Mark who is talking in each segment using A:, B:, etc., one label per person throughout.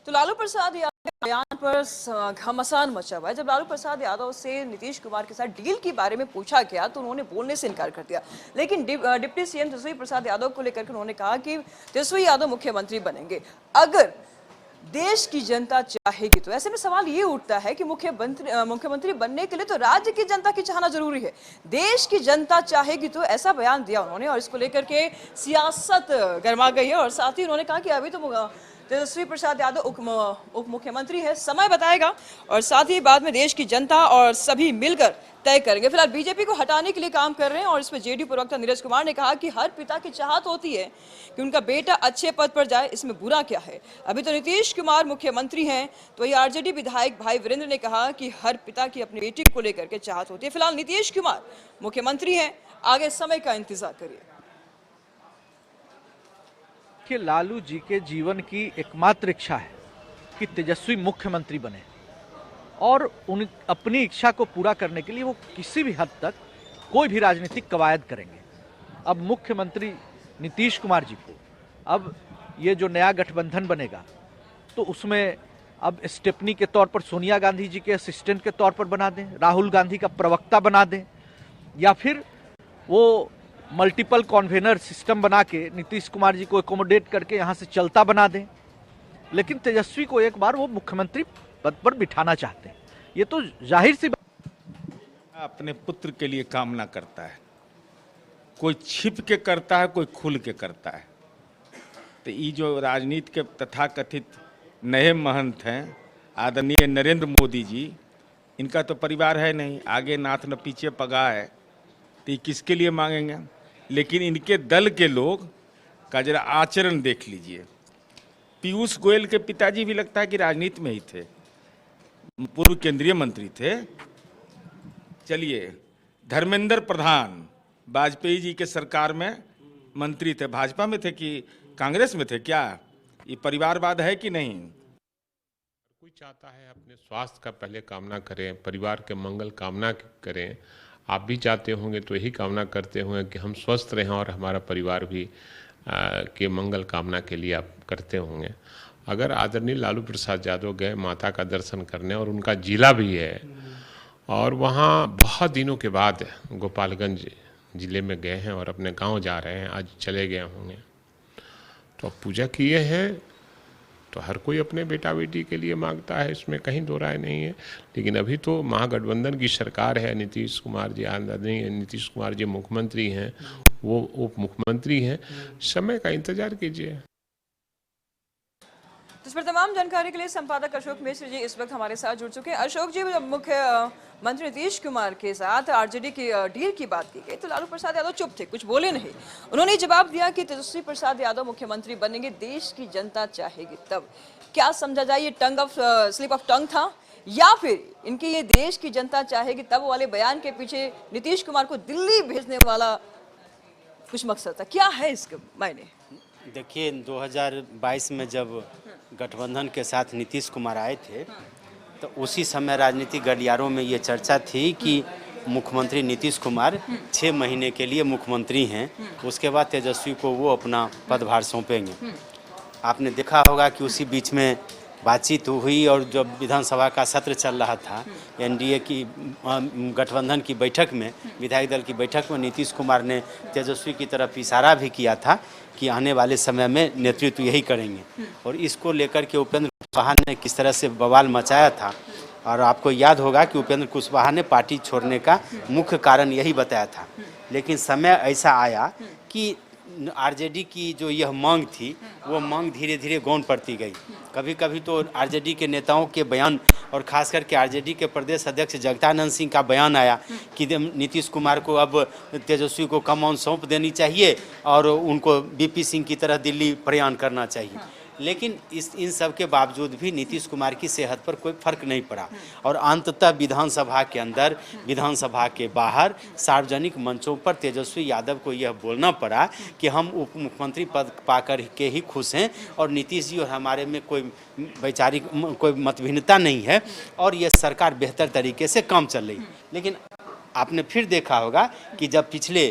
A: तो लालू प्रसाद यादव के बयान पर घमासान मचा हुआ है। जब लालू प्रसाद यादव से नीतीश कुमार के साथ डील के बारे में पूछा गया तो उन्होंने बोलने से इनकार कर दिया। लेकिन डिप्टी सीएम तेजस्वी प्रसाद यादव को लेकर उन्होंने कहा कि तेजस्वी यादव मुख्यमंत्री बनेंगे अगर देश की जनता चाहेगी। तो ऐसे में सवाल ये उठता है कि मुख्यमंत्री बनने के लिए तो राज्य की जनता की चाहना जरूरी है, देश की जनता चाहेगी। तो ऐसा बयान दिया उन्होंने और इसको लेकर के सियासत गर्मा गई है। और साथ ही उन्होंने कहा कि अभी तो तेजस्वी प्रसाद यादव उप मुख्यमंत्री है, समय बताएगा और साथ ही बाद में देश की जनता और सभी मिलकर तय करेंगे। फिलहाल बीजेपी को हटाने के लिए काम कर रहे हैं और इसमें जेडीयू प्रवक्ता नीरज कुमार ने कहा कि हर पिता की चाहत होती है कि उनका बेटा अच्छे पद पर जाए, इसमें बुरा क्या है। अभी तो नीतीश कुमार मुख्यमंत्री हैं, तो वही आरजेडी विधायक भाई वीरेंद्र ने कहा कि हर पिता की अपनी बेटी को लेकर के चाहत होती है। फिलहाल नीतीश कुमार मुख्यमंत्री हैं, आगे समय का इंतजार करिए।
B: कि लालू जी के जीवन की एकमात्र इच्छा है कि तेजस्वी मुख्यमंत्री बने और उन अपनी इच्छा को पूरा करने के लिए वो किसी भी हद तक कोई भी राजनीतिक कवायद करेंगे। अब मुख्यमंत्री नीतीश कुमार जी को अब ये जो नया गठबंधन बनेगा तो उसमें अब स्टेपनी के तौर पर सोनिया गांधी जी के असिस्टेंट के तौर पर बना दें, राहुल गांधी का प्रवक्ता बना दें, या फिर वो मल्टीपल कॉन्वेनर सिस्टम बना के नीतीश कुमार जी को एकोमोडेट करके यहाँ से चलता बना दें। लेकिन तेजस्वी को एक बार वो मुख्यमंत्री पद पर बिठाना चाहते हैं। ये तो जाहिर सी बात,
C: अपने पुत्र के लिए कामना करता है, कोई छिप के करता है, कोई खुल के करता है। तो ये जो राजनीति के तथाकथित नए महंत हैं आदरणीय नरेंद्र मोदी जी, इनका तो परिवार है नहीं, आगे नाथ न पीछे पगा है, तो ये किसके लिए मांगेंगे। लेकिन इनके दल के लोग का जरा आचरण देख लीजिए। पीयूष गोयल के पिताजी भी लगता है कि राजनीति में ही थे, पूर्व केंद्रीय मंत्री थे। चलिए, धर्मेंद्र प्रधान वाजपेयी जी के सरकार में मंत्री थे, भाजपा में थे कि कांग्रेस में थे, क्या ये परिवारवाद है कि नहीं।
D: कोई चाहता है अपने स्वास्थ्य का पहले कामना करें, परिवार के मंगल कामना करें। आप भी चाहते होंगे तो यही कामना करते होंगे कि हम स्वस्थ रहें और हमारा परिवार भी के मंगल कामना के लिए आप करते होंगे। अगर आदरणीय लालू प्रसाद यादव गए माता का दर्शन करने, और उनका जिला भी है, और वहाँ बहुत दिनों के बाद गोपालगंज जिले में गए हैं और अपने गांव जा रहे हैं, आज चले गए होंगे, तो पूजा किए हैं तो हर कोई अपने बेटा बेटी के लिए मांगता है, इसमें कहीं दो राय नहीं है। लेकिन अभी तो महागठबंधन की सरकार है, नीतीश कुमार जी आदरणीय नीतीश कुमार जी मुख्यमंत्री हैं, वो उप मुख्यमंत्री हैं, समय का इंतजार कीजिए।
A: इस पर तमाम जानकारी के लिए संपादक अशोक मिश्र जी इस वक्त हमारे साथ जुड़ चुके हैं। अशोक जी, मुख्यमंत्री नीतीश कुमार के साथ आरजेडी की डील की बात की गई तो लालू प्रसाद यादव चुप थे, कुछ बोले नहीं। उन्होंने जवाब दिया कि तेजस्वी प्रसाद यादव मुख्यमंत्री बनेंगे, देश की जनता चाहेगी तब। क्या समझा जाए, ये स्लिप ऑफ टंग था या फिर इनकी ये देश की जनता चाहेगी तब वाले बयान के पीछे नीतीश कुमार को दिल्ली भेजने वाला कुछ मकसद था? क्या है इसके मायने?
E: देखिए, 2022 में जब गठबंधन के साथ नीतीश कुमार आए थे तो उसी समय राजनीतिक गलियारों में ये चर्चा थी कि मुख्यमंत्री नीतीश कुमार 6 महीने के लिए मुख्यमंत्री हैं, उसके बाद तेजस्वी को वो अपना पदभार सौंपेंगे। आपने देखा होगा कि उसी बीच में बातचीत हुई और जब विधानसभा का सत्र चल रहा था, एनडीए की गठबंधन की बैठक में, विधायक दल की बैठक में नीतीश कुमार ने तेजस्वी की तरफ इशारा भी किया था कि आने वाले समय में नेतृत्व यही करेंगे। और इसको लेकर के उपेंद्र कुशवाहा ने किस तरह से बवाल मचाया था, और आपको याद होगा कि उपेंद्र कुशवाहा ने पार्टी छोड़ने का मुख्य कारण यही बताया था। लेकिन समय ऐसा आया कि आरजेडी की जो यह मांग थी वो मांग धीरे धीरे गौण पड़ती गई। कभी कभी तो आरजेडी के नेताओं के बयान और खास करके आरजेडी के प्रदेश अध्यक्ष जगदानंद सिंह का बयान आया कि नीतीश कुमार को अब तेजस्वी को कमान सौंप देनी चाहिए और उनको बीपी सिंह की तरह दिल्ली प्रयाण करना चाहिए। लेकिन इन सब के बावजूद भी नीतीश कुमार की सेहत पर कोई फर्क नहीं पड़ा और अंततः विधानसभा के अंदर, विधानसभा के बाहर सार्वजनिक मंचों पर तेजस्वी यादव को यह बोलना पड़ा कि हम उप मुख्यमंत्री पद पाकर के ही खुश हैं और नीतीश जी और हमारे में कोई वैचारिक कोई मतभिन्नता नहीं है और यह सरकार बेहतर तरीके से काम चल रही। लेकिन आपने फिर देखा होगा कि जब पिछले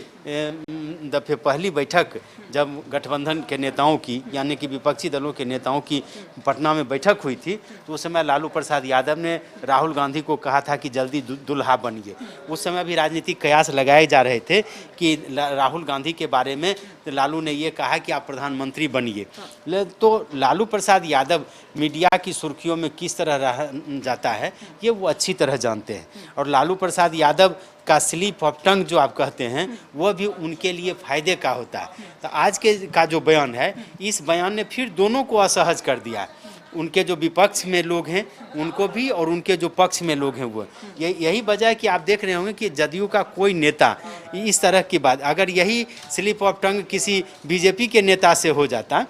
E: दफ़े पहली बैठक जब गठबंधन के नेताओं की यानी कि विपक्षी दलों के नेताओं की पटना में बैठक हुई थी, तो उस समय लालू प्रसाद यादव ने राहुल गांधी को कहा था कि जल्दी दुल्हा बनिए। उस समय भी राजनीतिक कयास लगाए जा रहे थे कि राहुल गांधी के बारे में लालू ने ये कहा कि आप प्रधानमंत्री बनिए। तो लालू प्रसाद यादव मीडिया की सुर्खियों में किस तरह रह जाता है ये वो अच्छी तरह जानते हैं, और लालू प्रसाद यादव का स्लिप ऑफ टंग जो आप कहते हैं वो भी उनके लिए फायदे का होता है। तो आज के का जो बयान है, इस बयान ने फिर दोनों को असहज कर दिया है, उनके जो विपक्ष में लोग हैं उनको भी और उनके जो पक्ष में लोग हैं वो। यही वजह है कि आप देख रहे होंगे कि जदयू का कोई नेता इस तरह की बात, अगर यही स्लिप ऑफ टंग किसी बीजेपी के नेता से हो जाता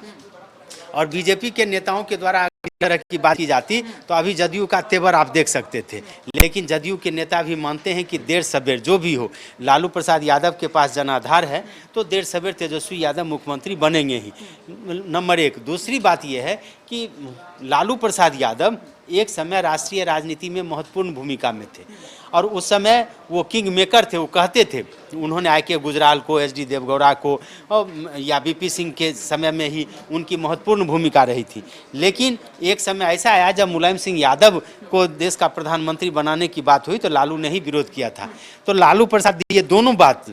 E: और बीजेपी के नेताओं के द्वारा इस तरह की बात की जाती तो अभी जदयू का तेवर आप देख सकते थे। लेकिन जदयू के नेता भी मानते हैं कि देर सवेर जो भी हो, लालू प्रसाद यादव के पास जनाधार है तो देर सवेर तेजस्वी यादव मुख्यमंत्री बनेंगे ही, नंबर एक। दूसरी बात यह है कि लालू प्रसाद यादव एक समय राष्ट्रीय राजनीति में महत्वपूर्ण भूमिका में थे और उस समय वो किंग मेकर थे, वो कहते थे। उन्होंने आके गुजराल को, एच डी देवगौड़ा को या बीपी सिंह के समय में ही उनकी महत्वपूर्ण भूमिका रही थी। लेकिन एक समय ऐसा आया जब मुलायम सिंह यादव को देश का प्रधानमंत्री बनाने की बात हुई तो लालू ने ही विरोध किया था। तो लालू प्रसाद ये दोनों बात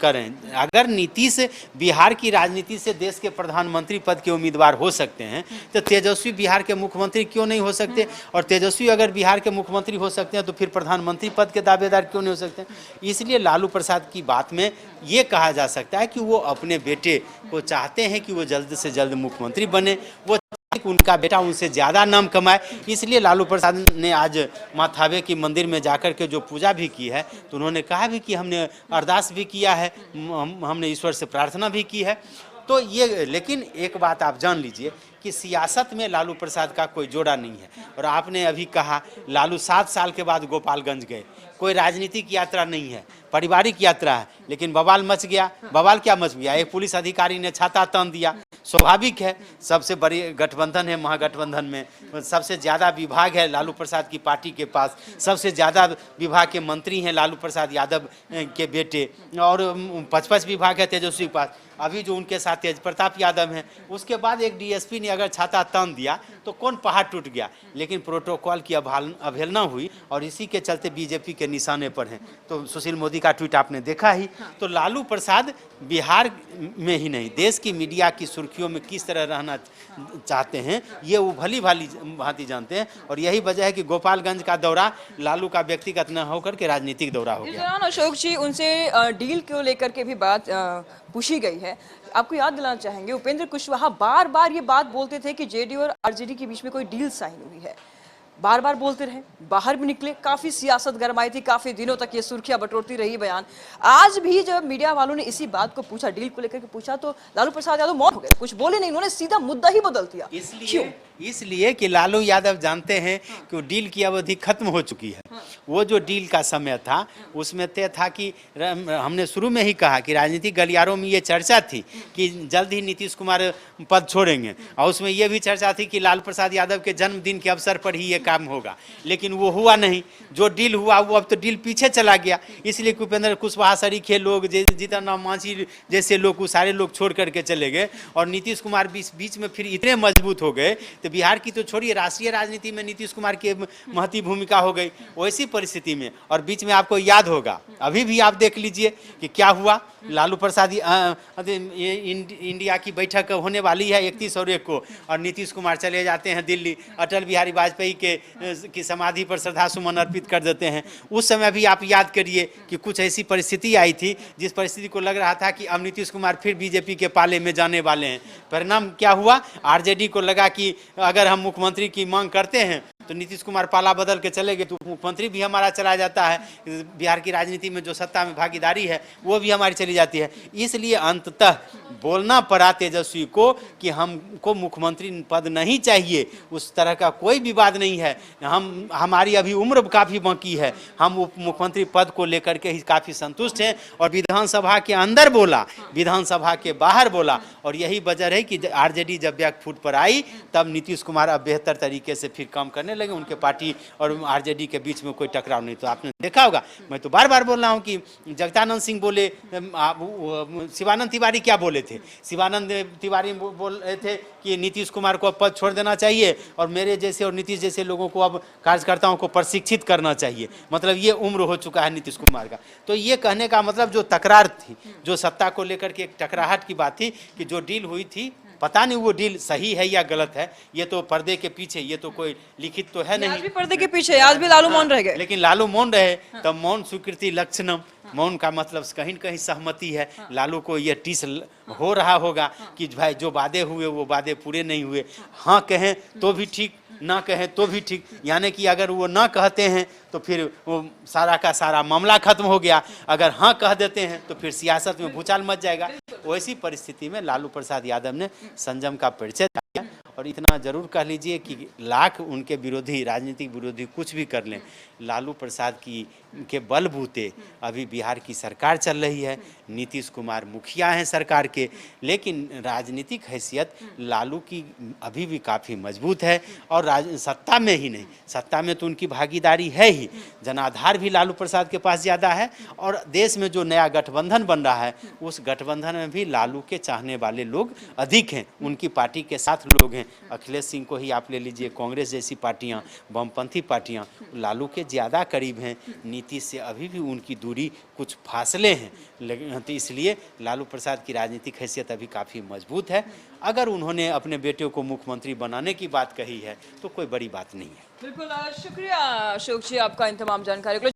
E: करें, अगर नीतीश बिहार की राजनीति से देश के प्रधानमंत्री पद के उम्मीदवार हो सकते हैं तो तेजस्वी बिहार के मुख्यमंत्री क्यों नहीं हो सकते, और तेजस्वी अगर बिहार के मुख्यमंत्री हो सकते हैं तो फिर प्रधानमंत्री पद के दावेदार क्यों नहीं हो सकते। इसलिए लालू प्रसाद की बात में ये कहा जा सकता है कि वो अपने बेटे को चाहते हैं कि वो जल्द से जल्द मुख्यमंत्री बने, वो कि उनका बेटा उनसे ज़्यादा नाम कमाए। इसलिए लालू प्रसाद ने आज माँ थावे की मंदिर में जाकर के जो पूजा भी की है तो उन्होंने कहा भी कि हमने अरदास भी किया है, हमने ईश्वर से प्रार्थना भी की है। तो ये, लेकिन एक बात आप जान लीजिए कि सियासत में लालू प्रसाद का कोई जोड़ा नहीं है। और आपने अभी कहा लालू 7 साल के बाद गोपालगंज गए, कोई राजनीतिक यात्रा नहीं है, पारिवारिक यात्रा है, लेकिन बवाल मच गया। बवाल क्या मच गया, एक पुलिस अधिकारी ने छाता तान दिया। स्वाभाविक है, सबसे बड़ी गठबंधन है, महागठबंधन में सबसे ज़्यादा विभाग है लालू प्रसाद की पार्टी के पास, सबसे ज़्यादा विभाग के मंत्री हैं लालू प्रसाद यादव के बेटे, और 55 विभाग है तेजस्वी के पास। अभी जो उनके साथ तेज प्रताप यादव हैं, उसके बाद एक डीएसपी ने अगर छाता तान दिया तो कौन पहाड़ टूट गया। लेकिन प्रोटोकॉल की अवहेलना हुई और इसी के चलते बीजेपी के निशाने पर हैं। तो सुशील मोदी का ट्वीट आपने देखा ही। तो लालू प्रसाद बिहार में ही नहीं, देश की मीडिया की सुर्खियों में किस तरह रहना चाहते हैं ये वो भली भांति जानते हैं। और यही वजह है कि गोपालगंज का दौरा लालू का व्यक्तिगत न होकर के राजनीतिक दौरा हो गया।
A: अशोक जी, उनसे डील को लेकर के भी बात पूछी गई है। आपको याद दिलाना चाहेंगे, उपेंद्र कुशवाहा बार बार ये बात बोलते थे कि जेडीयू और आरजेडी के बीच में कोई डील साइन हुई है, बार बार बोलते रहे, बाहर भी निकले, काफी सियासत गरमाई थी, काफी दिनों तक ये सुर्खियां बटोरती रही बयान। आज भी जब मीडिया वालों ने इसी बात को पूछा, डील को लेकर के पूछा, तो लालू प्रसाद यादव मौन हो गए, कुछ बोले नहीं, उन्होंने सीधा मुद्दा ही बदल दिया।
E: इसलिए कि लालू यादव जानते हैं कि वो डील की अवधि खत्म हो चुकी है। वो जो डील का समय था उसमें तय था कि हमने शुरू में ही कहा कि राजनीतिक गलियारों में ये चर्चा थी कि जल्द ही नीतीश कुमार पद छोड़ेंगे, और उसमें ये भी चर्चा थी कि लालू प्रसाद यादव के जन्मदिन के अवसर पर ही ये काम होगा। लेकिन वो हुआ नहीं, जो डील हुआ वो अब तो डील पीछे चला गया। इसलिए उपेंद्र कुशवाहा सरीखे लोग, जीतन राम मांझी जैसे लोग, सारे लोग छोड़ करके चले गए और नीतीश कुमार बीच में फिर इतने मजबूत हो गए तो बिहार की तो छोड़िए, राष्ट्रीय राजनीति में नीतीश कुमार की महती भूमिका हो गई। वैसी परिस्थिति में, और बीच में आपको याद होगा, अभी भी आप देख लीजिए कि क्या हुआ। लालू प्रसाद इंडिया की बैठक होने वाली है 31 और 1 को, और नीतीश कुमार चले जाते हैं दिल्ली, अटल बिहारी वाजपेयी की समाधि पर श्रद्धा सुमन अर्पित कर देते हैं। उस समय भी आप याद करिए कि कुछ ऐसी परिस्थिति आई थी जिस परिस्थिति को लग रहा था कि अब नीतीश कुमार फिर बीजेपी के पाले में जाने वाले हैं। परिणाम क्या हुआ, आरजेडी को लगा कि अगर हम मुख्यमंत्री की मांग करते हैं तो नीतीश कुमार पाला बदल के चले गए तो मुख्यमंत्री भी हमारा चला जाता है, बिहार की राजनीति में जो सत्ता में भागीदारी है वो भी हमारी चली जाती है। इसलिए अंततः बोलना पड़ा तेजस्वी को कि हमको मुख्यमंत्री पद नहीं चाहिए। उस तरह का कोई विवाद नहीं है, हमारी अभी उम्र काफ़ी बाकी है, हम उप मुख्यमंत्री पद को लेकर के ही काफ़ी संतुष्ट हैं। और विधानसभा के अंदर बोला, विधानसभा के बाहर बोला, और यही वजह है कि आरजेडी जब बैकफुट पर आई तब नीतीश कुमार अब बेहतर तरीके से फिर काम करने करने लगे, उनके पार्टी और आरजेडी के बीच में कोई टकराव नहीं। तो आपने देखा होगा, मैं तो बार बार बोल रहा हूँ कि जगदानंद सिंह बोले, शिवानंद तिवारी क्या बोले थे? शिवानंद तिवारी बोल रहे थे कि नीतीश कुमार को अब पद छोड़ देना चाहिए और मेरे जैसे और नीतीश जैसे लोगों को अब कार्यकर्ताओं को प्रशिक्षित करना चाहिए। मतलब ये उम्र हो चुका है नीतीश कुमार का। तो ये कहने का मतलब जो तकरार थी, जो सत्ता को लेकर के एक टकराहट की बात थी कि जो डील हुई थी, पता नहीं वो डील सही है या गलत है, ये तो पर्दे के पीछे, ये तो कोई लिखित तो है नहीं।
A: आज भी पर्दे के पीछे, आज भी लालू मौन रह गए।
E: लेकिन लालू मौन रहे, तब मौन स्वीकृति लक्षणम, मौन का मतलब कहीं न कहीं सहमति है। लालू को ये टीस हो रहा होगा कि भाई जो वादे हुए वो वादे पूरे नहीं हुए। हाँ कहें तो भी ठीक, ना कहें तो भी ठीक, यानी कि अगर वो ना कहते हैं तो फिर वो सारा का सारा मामला खत्म हो गया, अगर हाँ कह देते हैं तो फिर सियासत में भूचाल मच जाएगा। वैसी परिस्थिति में लालू प्रसाद यादव ने संयम का परिचय दिया। और इतना जरूर कह लीजिए कि लाख उनके विरोधी, राजनीतिक विरोधी कुछ भी कर लें, लालू प्रसाद की के बलबूते अभी बिहार की सरकार चल रही है। नीतीश कुमार मुखिया हैं सरकार के, लेकिन राजनीतिक हैसियत लालू की अभी भी काफ़ी मजबूत है। और सत्ता में ही नहीं, सत्ता में तो उनकी भागीदारी है ही, जनाधार भी लालू प्रसाद के पास ज़्यादा है। और देश में जो नया गठबंधन बन रहा है, उस गठबंधन में भी लालू के चाहने वाले लोग अधिक हैं, उनकी पार्टी के साथ लोग हैं। अखिलेश सिंह को ही आप ले लीजिए, कांग्रेस जैसी पार्टियां, वामपंथी पार्टियां लालू के ज़्यादा करीब हैं। नीतीश से अभी भी उनकी दूरी, कुछ फासले हैं, लेकिन तो इसलिए लालू प्रसाद की राजनीतिक हैसियत अभी काफ़ी मजबूत है। अगर उन्होंने अपने बेटे को मुख्यमंत्री बनाने की बात कही है तो कोई बड़ी बात नहीं है।
A: बिल्कुल, शुक्रिया अशोक जी आपका इन तमाम जानकारी के लिए।